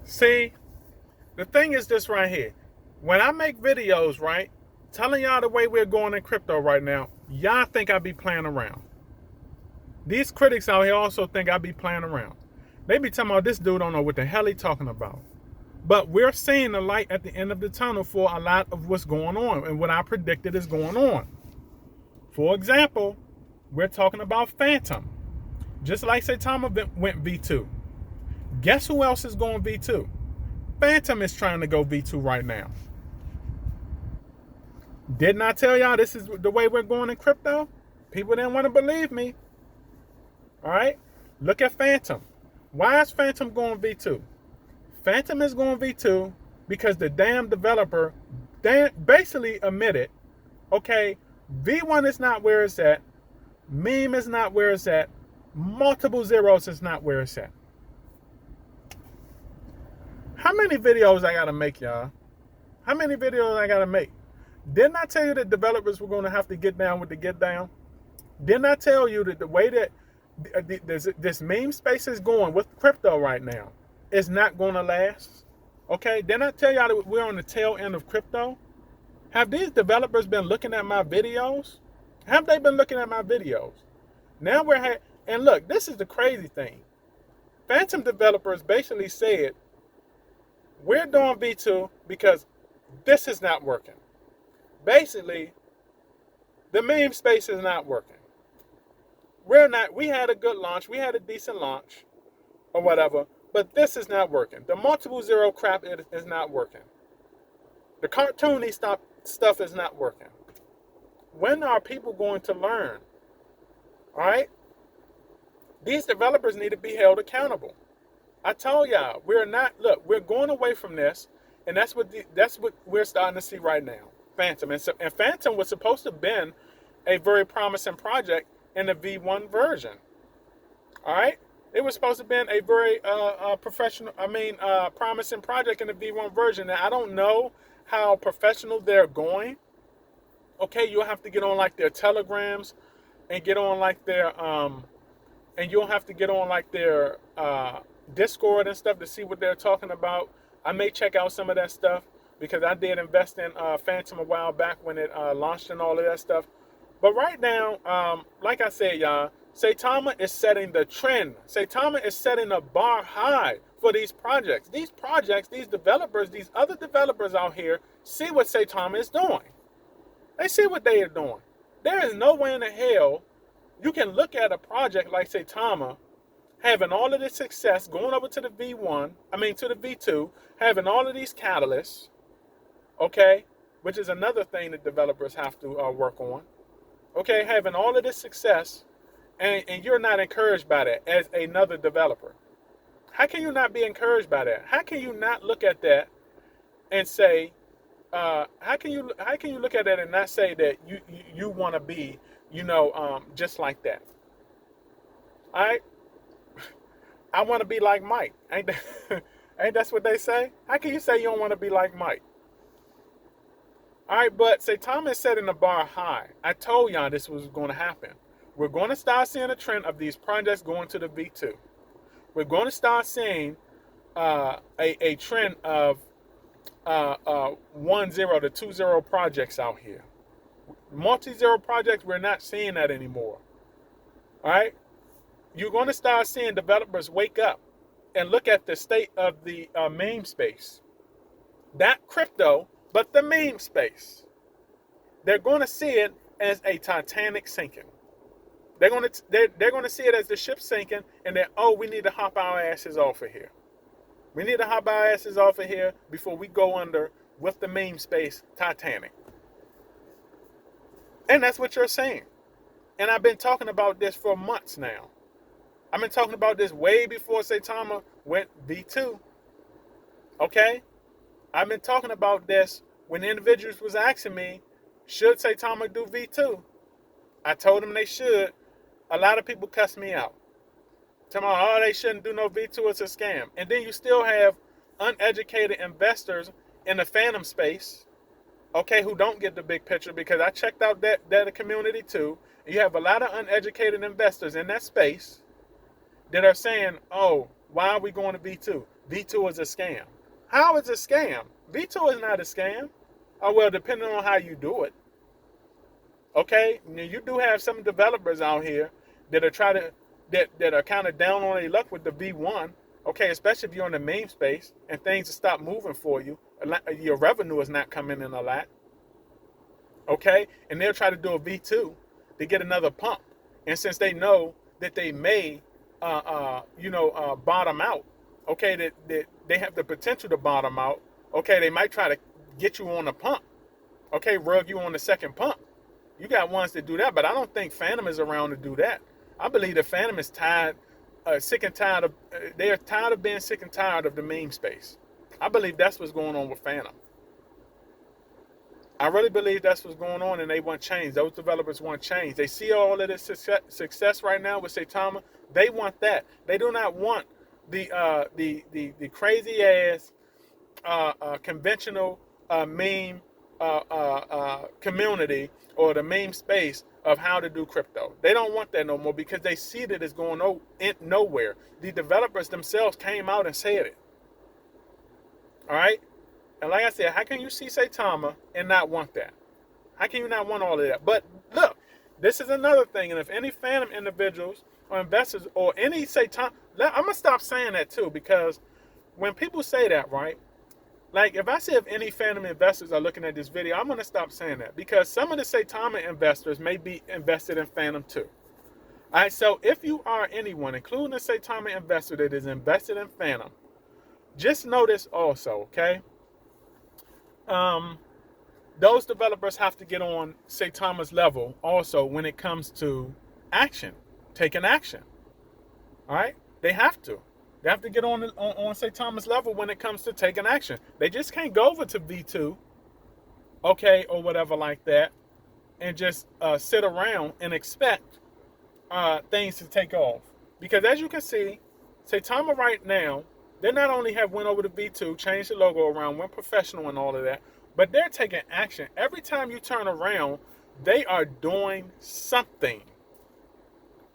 See, the thing is this right here. When I make videos, right, telling y'all the way we're going in crypto right now, y'all think I be playing around. These critics out here also think I be playing around. They be talking about this dude don't know what the hell he talking about. But we're seeing the light at the end of the tunnel for a lot of what's going on and what I predicted is going on. For example, we're talking about Phantom. Just like Saitama went V2. Guess who else is going V2? Phantom is trying to go V2 right now. Didn't I tell y'all this is the way we're going in crypto? People didn't want to believe me. All right? Look at Phantom. Why is Phantom going V2? Phantom is going V2 because the damn developer basically admitted, okay, V1 is not where it's at, meme is not where it's at, multiple zeros is not where it's at. How many videos I gotta make, y'all? How many videos I gotta make? Didn't I tell you that developers were gonna have to get down with the get down? Didn't I tell you that the way that this meme space is going with crypto right now is not gonna last? Okay, didn't I tell y'all that we're on the tail end of crypto? Have these developers been looking at my videos? Have they been looking at my videos? Now and look, this is the crazy thing. Phantom developers basically said, we're doing V2 because this is not working. Basically, the meme space is not working. We had a good launch, we had a decent launch, or whatever, but this is not working. The multiple zero crap is not working. The cartoony stuff is not working. When are people going to learn? All right? These developers need to be held accountable. I told y'all, we're going away from this, and that's what we're starting to see right now. Phantom. And Phantom was supposed to have been a very promising project in the V1 version. All right? It was supposed to have been a very promising project in the V1 version. Now, I don't know how professional they're going. Okay, you'll have to get on like their telegrams and get on like their and you'll have to get on like their Discord and stuff to see what they're talking about. I may check out some of that stuff because I did invest in Phantom a while back when it launched and all of that stuff. But right now, like I said, y'all, Saitama is setting the trend. Saitama is setting a bar high for these projects. These projects, these developers, these other developers out here see what Saitama is doing. They see what they are doing. There is no way in the hell you can look at a project like Saitama having all of this success, going over to the to the V2, having all of these catalysts, okay, which is another thing that developers have to work on, okay, having all of this success, and you're not encouraged by that as another developer. How can you not be encouraged by that? How can you not look at that and say, how can you look at that and not say that you want to be, just like that? All right. I want to be like Mike. Ain't that's what they say? How can you say you don't want to be like Mike? All right, but Saitama is setting the bar high. I told y'all this was going to happen. We're going to start seeing a trend of these projects going to the V2. We're going to start seeing a trend of 1-0 to 2-0 projects out here. Multi-zero projects, we're not seeing that anymore. All right? You're going to start seeing developers wake up and look at the state of the meme space. Not crypto, but the meme space. They're going to see it as a Titanic sinking. They're going to see it as the ship sinking, and then, we need to hop our asses off of here. We need to hop our asses off of here before we go under with the meme space Titanic. And that's what you're saying. And I've been talking about this for months now. I've been talking about this way before Saitama went V2. Okay? I've been talking about this when individuals was asking me, should Saitama do V2? I told them they should. A lot of people cussed me out. Talking about, they shouldn't do no V2, it's a scam. And then you still have uneducated investors in the phantom space, okay, who don't get the big picture, because I checked out that community too. You have a lot of uneducated investors in that space that are saying, Why are we going to V2? V2 is a scam. How is it a scam? V2 is not a scam. Oh, well, depending on how you do it. Okay, now you do have some developers out here that are that are kind of down on their luck with the V1. Okay, especially if you're in the main space and things stop moving for you, your revenue is not coming in a lot. Okay, and they'll try to do a V2 to get another pump. And since they know that they may, bottom out, okay, that they have the potential to bottom out. Okay, they might try to get you on a pump. Okay, rug you on the second pump. You got ones that do that, but I don't think Phantom is around to do that. I believe that Phantom is tired, sick and tired of. They are tired of being sick and tired of the meme space. I believe that's what's going on with Phantom. I really believe that's what's going on, and they want change. Those developers want change. They see all of this success right now with Saitama. They want that. They do not want the crazy ass conventional meme community or the meme space of how to do crypto. They don't want that no more because they see that it's going nowhere. The developers themselves came out and said it. All right? And like I said, how can you see Saitama and not want that? How can you not want all of that? But look, this is another thing. And if any Phantom individuals or investors or any Saitama, I'm going to stop saying that too, because when people say that, right? Like if I say if any Phantom investors are looking at this video, I'm going to stop saying that because some of the Saitama investors may be invested in Phantom too. All right, so if you are anyone, including a Saitama investor that is invested in Phantom, just know this also, okay? Those developers have to get on Saitama's level also when it comes to action, taking action. All right, they have to. They have to get on Saitama's level when it comes to taking action. They just can't go over to V2, okay, or whatever like that, and just sit around and expect things to take off. Because as you can see, Saitama right now, they not only have went over to V2, changed the logo around, went professional and all of that, but they're taking action. Every time you turn around, they are doing something.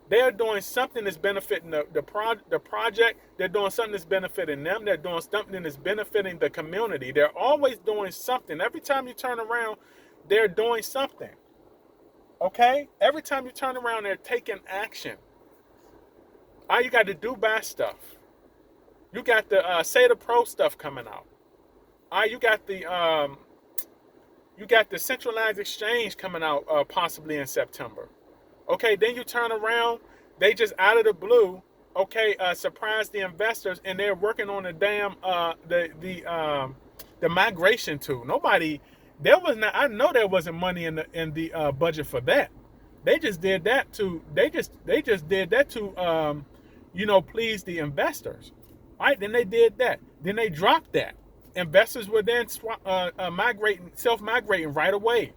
They are doing something that's benefiting the project. They're doing something that's benefiting them. They're doing something that's benefiting the community. They're always doing something. Every time you turn around, they're doing something. Okay? Every time you turn around, they're taking action. All right, you got the Dubai stuff. You got the Seda Pro stuff coming out. All right, you got the centralized exchange coming out possibly in September. Okay, then you turn around, they just out of the blue, okay, surprise the investors, and they're working on the damn the migration tool. I know there wasn't money in the budget for that. They just did that to please the investors. All right, then they did that. Then they dropped that. Investors were then self-migrating right away.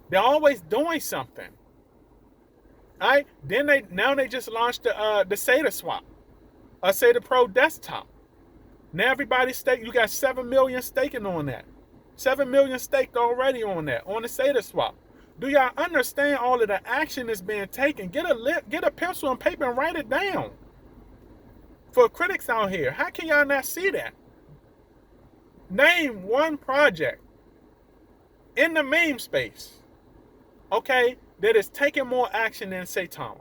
They're always doing something. All right, then they just launched the SATA swap, a SATA Pro desktop. Now everybody's staking. You got 7 million staking on that. 7 million staked already on that, on the SATA swap. Do y'all understand all of the action that's being taken? Get a pencil and paper and write it down. For critics out here, how can y'all not see that? Name one project in the meme space, okay, that is taking more action than Saitama.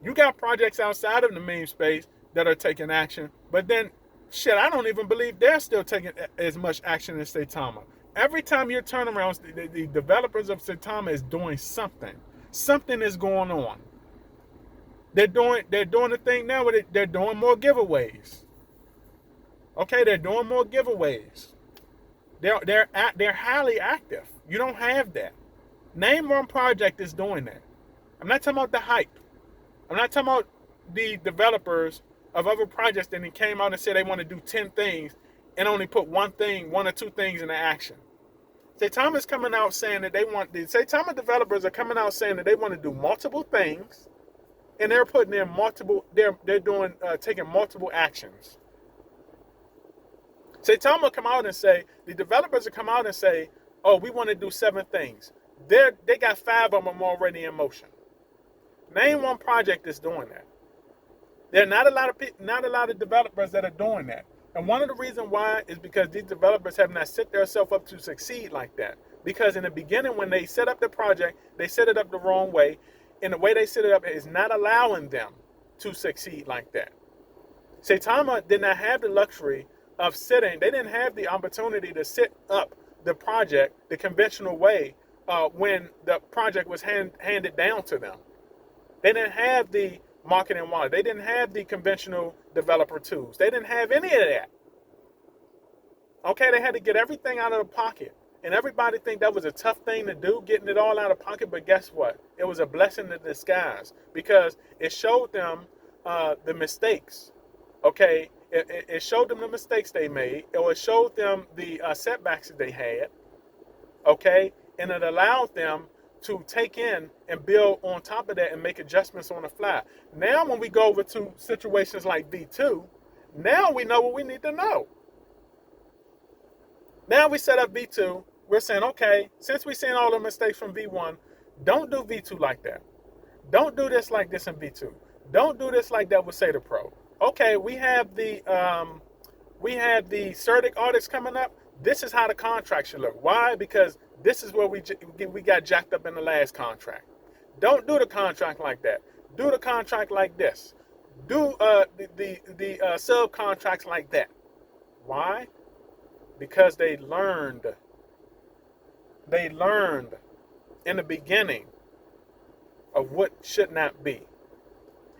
You got projects outside of the meme space that are taking action, but then, shit, I don't even believe they're still taking as much action as Saitama. Every time you turn around, the developers of Saitama is doing something. Something is going on. They're doing the thing now where they're doing more giveaways. Okay, they're doing more giveaways. They're highly active. You don't have that. Name one project that's doing that. I'm not talking about the hype. I'm not talking about the developers of other projects that came out and said they want to do 10 things and only put one or two things into action. Saitama's coming out saying that the Saitama developers are coming out saying that they want to do multiple things, and they're putting in taking multiple actions. Saitama come out and say, the developers will come out and say, oh, we want to do 7 things. They got 5 of them already in motion. Name one project that's doing that. There are not a lot of developers that are doing that. And one of the reasons why is because these developers have not set themselves up to succeed like that. Because in the beginning, when they set up the project, they set it up the wrong way. And the way they set it up is not allowing them to succeed like that. Saitama did not have the luxury of sitting. They didn't have the opportunity to set up the project the conventional way when the project was handed down to them. They didn't have the marketing wallet. They didn't have the conventional developer tools. They didn't have any of that. Okay, they had to get everything out of the pocket. And everybody think that was a tough thing to do, getting it all out of pocket. But guess what? It was a blessing in disguise because it showed them the mistakes. Okay, it showed them the mistakes they made. It showed them the setbacks that they had. Okay, and it allowed them to take in and build on top of that and make adjustments on the fly. Now, when we go over to situations like V2, now we know what we need to know. Now we set up V2. We're saying, okay, since we've seen all the mistakes from V1, don't do V2 like that. Don't do this like this in V2. Don't do this like that with SATA Pro. Okay, we have the CERTIC audits coming up. This is how the contract should look. Why? Because this is where we got jacked up in the last contract. Don't do the contract like that. Do the contract like this. Do the subcontracts like that. Why? Because they learned. They learned in the beginning of what should not be.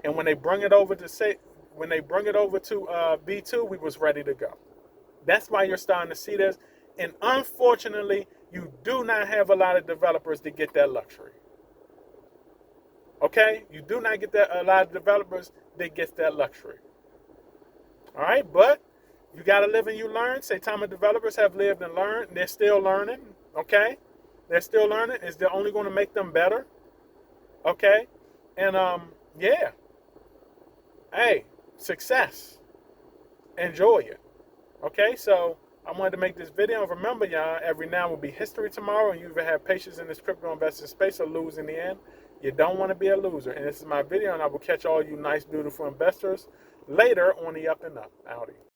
And when they bring it over to V2, we was ready to go. That's why you're starting to see this. And unfortunately, you do not have a lot of developers that get that luxury. Okay? You do not get a lot of developers that get that luxury. All right? But you got to live and you learn. Saitama developers have lived and learned. They're still learning. Okay? They're still learning. It's only going to make them better. Okay? And, yeah. Hey, success. Enjoy it. Okay, so I wanted to make this video. Remember, y'all, every now will be history tomorrow, and you either have patience in this crypto investing space or lose in the end. You don't want to be a loser. And this is my video, and I will catch all you nice, beautiful investors later on the up and up. Howdy.